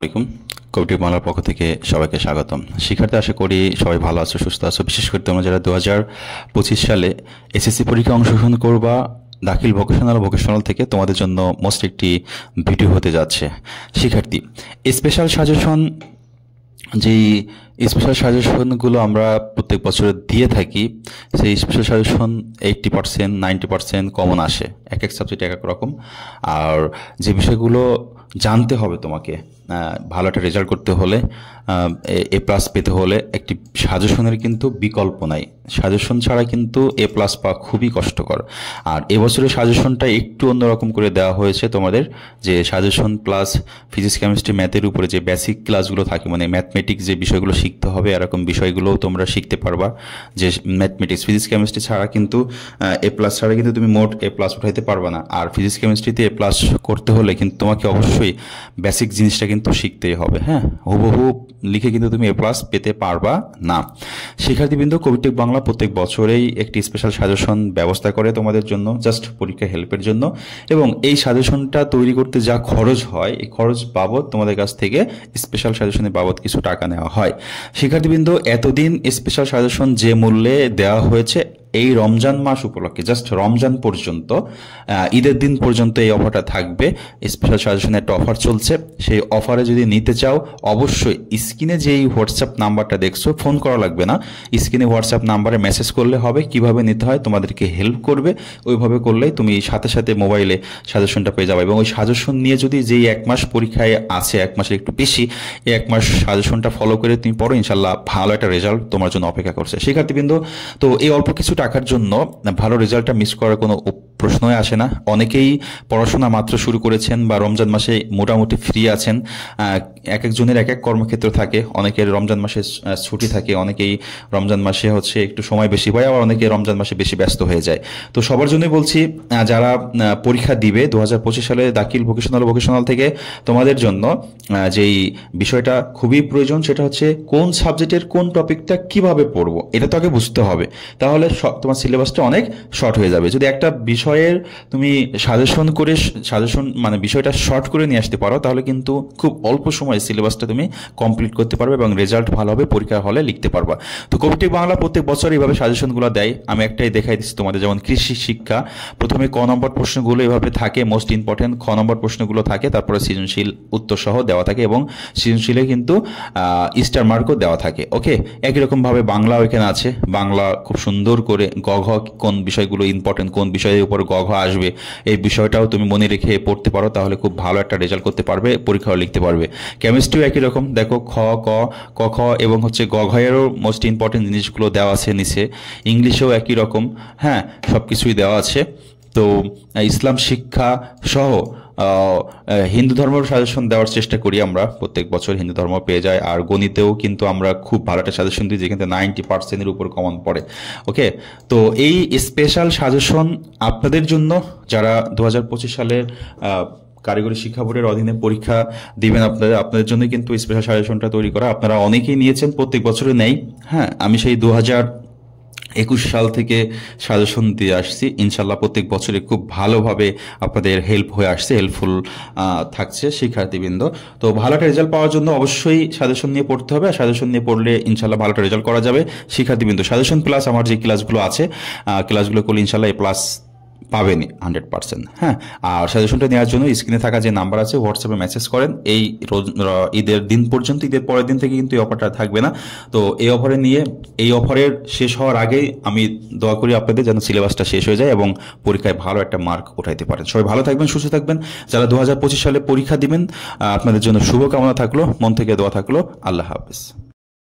আসসালামাইকুম। কবিটি বাংলার পক্ষ থেকে সবাইকে স্বাগতম। শিক্ষার্থী, আশা করি সবাই ভালো আছো, সুস্থ আছো। বিশেষ করে তোমরা যারা 2025 সালে এসএসসি পরীক্ষা অংশগ্রহণ করবা, দাখিল ভোকেশনাল থেকে তোমাদের জন্য মোস্ট একটি ভিডিও হতে যাচ্ছে। শিক্ষার্থী, স্পেশাল সাজেশন যেই স্পেশাল সাজেশনগুলো আমরা প্রত্যেক বছর দিয়ে থাকি, সেই স্পেশাল সাজেশন 80% 90% কমন আসে। এক এক সাবজেক্ট এক এক রকম। আর যে বিষয়গুলো জানতে হবে তোমাকে, ভালো একটা রেজাল্ট করতে হলে, এ প্লাস পেতে হলে একটি সাজেশনের কিন্তু বিকল্প নাই। সাজেশন ছাড়া কিন্তু এ প্লাস পাওয়া খুবই কষ্টকর। আর এবছরের সাজেশনটা একটু অন্যরকম করে দেওয়া হয়েছে তোমাদের, যে সাজেশন প্লাস ফিজিক্স কেমিস্ট্রি ম্যাথের উপরে যে বেসিক ক্লাসগুলো থাকে, মানে ম্যাথমেটিক্স যে বিষয়গুলো শিখতে হবে, এরকম বিষয়গুলোও তোমরা শিখতে পারবা। যে ম্যাথমেটিক্স ফিজিক্স কেমিস্ট্রি ছাড়া কিন্তু এ প্লাস ছাড়া কিন্তু তুমি মোট এ প্লাস উঠাইতে পারবা না। আর ফিজিক্স কেমিস্ট্রিতে এ প্লাস করতে হলে কিন্তু তোমাকে অবশ্যই বেসিক জিনিসটা কিন্তু শিখতেই হবে। হ্যাঁ, হুবহু লিখে কিন্তু তুমি এ প্লাস পেতে পারবা না। শিক্ষার্থীবৃন্দ, কবিটেক বাংলা প্রত্যেক বছরেই একটি স্পেশাল সাজেশন ব্যবস্থা করে তোমাদের জন্য, জাস্ট পরীক্ষা হেল্পের জন্য। এবং এই সাজেশনটা তৈরি করতে যা খরচ হয়, এই খরচ বাবদ তোমাদের কাছ থেকে স্পেশাল সাজেশনের বাবদ কিছু টাকা নেওয়া হয়। শিক্ষার্থীবৃন্দ, এতদিন স্পেশাল সাজেশন যে মূল্যে দেওয়া হয়েছে, এই রমজান মাস উপলক্ষে জাস্ট রমজান পর্যন্ত, ঈদের দিন পর্যন্ত এই অফারটা থাকবে। স্পেশাল সাজেশনের একটা অফার চলছে। সেই অফারে যদি নিতে চাও, অবশ্যই স্ক্রিনে যেই হোয়াটসঅ্যাপ নাম্বারটা দেখছো, ফোন করা লাগবে না, স্ক্রিনে হোয়াটসঅ্যাপ নাম্বারে মেসেজ করলে হবে। কিভাবে নিতে হয় তোমাদেরকে হেল্প করবে, ওইভাবে করলেই তুমি সাথে সাথে মোবাইলে সাজেশনটা পেয়ে যাবে। এবং ওই সাজেশন নিয়ে যদি যেই এক মাস পরীক্ষায় আছে, এক মাসের একটু বেশি, এই এক মাস সাজেশনটা ফলো করে তুমি পড়ো, ইনশাল্লাহ ভালো একটা রেজাল্ট তোমার জন্য অপেক্ষা করছে। শিক্ষার্থীবৃন্দ, তো এই অল্প কিছু টাকার জন্য ভালো রেজাল্টটা মিস করার কোনো প্রশ্নই আসে না। অনেকেই পড়াশোনা মাত্র শুরু করেছেন বা রমজান মাসে মোটামুটি ফ্রি আছেন। এক একজনের এক এক কর্মক্ষেত্র থাকে, অনেকের রমজান মাসে ছুটি থাকে, অনেকেই রমজান মাসে একটু সময় বেশি পায়, আবার অনেকে রমজান মাসে বেশি ব্যস্ত হয়ে যায়। তো সবার জন্যই বলছি, যারা পরীক্ষা দিবে 2025 সালে দাখিল ভোকেশনাল থেকে, তোমাদের জন্য যেই বিষয়টা খুবই প্রয়োজন, সেটা হচ্ছে কোন সাবজেক্টের কোন টপিকটা কিভাবে পড়বো, এটা তো আগে বুঝতে হবে। তাহলে তোমার সিলেবাসটা অনেক শর্ট হয়ে যাবে। যদি একটা বিষয়ের তুমি সাজেশন মানে বিষয়টা শর্ট করে নিয়ে আসতে পারো, তাহলে কিন্তু খুব অল্প সময়ে সিলেবাসটা তুমি কমপ্লিট করতে পারবে এবং রেজাল্ট ভালো হবে, পরীক্ষার হলে লিখতে পারবা। তো কবিটেক বাংলা প্রত্যেক বছর এইভাবে সাজেশনগুলো দেয়। আমি একটাই দেখাই দিচ্ছি তোমাদের, যেমন কৃষি শিক্ষা, প্রথমে ক নম্বর প্রশ্নগুলো এভাবে থাকে, মোস্ট ইম্পর্টেন্ট খ নম্বর প্রশ্নগুলো থাকে, তারপরে সৃজনশীল উত্তর সহ দেওয়া থাকে এবং সৃজনশীলে কিন্তু স্টার মার্কও দেওয়া থাকে। ওকে, একই রকমভাবে বাংলাও এখানে আছে। বাংলা খুব সুন্দর করে গ ঘ কোন বিষয়গুলো ইম্পর্টেন্ট, কোন বিষয়ের উপর গ ঘ আসবে, এই বিষয়টাও তুমি মনে রেখে পড়তে পারো, তাহলে খুব ভালো একটা রেজাল্ট করতে পারবে, পরীক্ষাও লিখতে পারবে। কেমিস্ট্রিও একই রকম, দেখো খ ক ক খ এবং গ ঘ এরও মোস্ট ইম্পর্টেন্ট জিনিসগুলো দেওয়া আছে নিচে। ইংলিশেও একই রকম, হ্যাঁ, সব কিছুই দেওয়া আছে। তো ইসলাম শিক্ষা সহ হিন্দু ধর্মের সাজেশন দেওয়ার চেষ্টা করি আমরা, প্রত্যেক বছর হিন্দু ধর্ম পেয়ে যায়। আর গণিতেও কিন্তু আমরা খুব ভালো একটা সাজেশন দিই, যেখানে 90%-এর উপর কমন পড়ে। ওকে, তো এই স্পেশাল সাজেশন আপনাদের জন্য, যারা 2025 সালের কারিগরি শিক্ষা বোর্ডের অধীনে পরীক্ষা দিবেন, আপনাদের জন্য কিন্তু স্পেশাল সাজেশনটা তৈরি করা। আপনারা অনেকেই নিয়েছেন, প্রত্যেক বছরে নেই। হ্যাঁ, আমি সেই 2021 সাল থেকে সাজেশন দিয়ে আসছি। ইনশাল্লাহ প্রত্যেক বছরে খুব ভালোভাবে আপনাদের হেল্প হয়ে আসছে, হেল্পফুল থাকছে শিক্ষার্থীবৃন্দ। তো ভালো একটা রেজাল্ট পাওয়ার জন্য অবশ্যই সাজেশন নিয়ে পড়তে হবে, আর সাজেশন নিয়ে পড়লে ইনশাল্লাহ ভালো একটা রেজাল্ট করা যাবে। শিক্ষার্থীবৃন্দ, সাজেশন প্লাস আমার যে ক্লাসগুলো আছে, ক্লাসগুলো করলে ইনশাল্লাহ এ প্লাস পাবেনি 100%। হ্যাঁ, আর সাজেশনটা নেওয়ার জন্য স্ক্রিনে থাকা যে নাম্বার আছে, হোয়াটসঅ্যাপে মেসেজ করেন। এই ঈদের দিন পর্যন্ত, ঈদের পরের দিন থেকে কিন্তু এই অফারটা থাকবে না। তো এই অফারের শেষ হওয়ার আগেই আমি দোয়া করি আপনাদের যেন সিলেবাসটা শেষ হয়ে যায় এবং পরীক্ষায় ভালো একটা মার্ক উঠাইতে পারেন। সবাই ভালো থাকবেন, সুস্থ থাকবেন। যারা 2025 সালে পরীক্ষা দিবেন, আপনাদের জন্য শুভকামনা থাকলো, মন থেকে দোয়া থাকলো। আল্লাহ হাফেজ।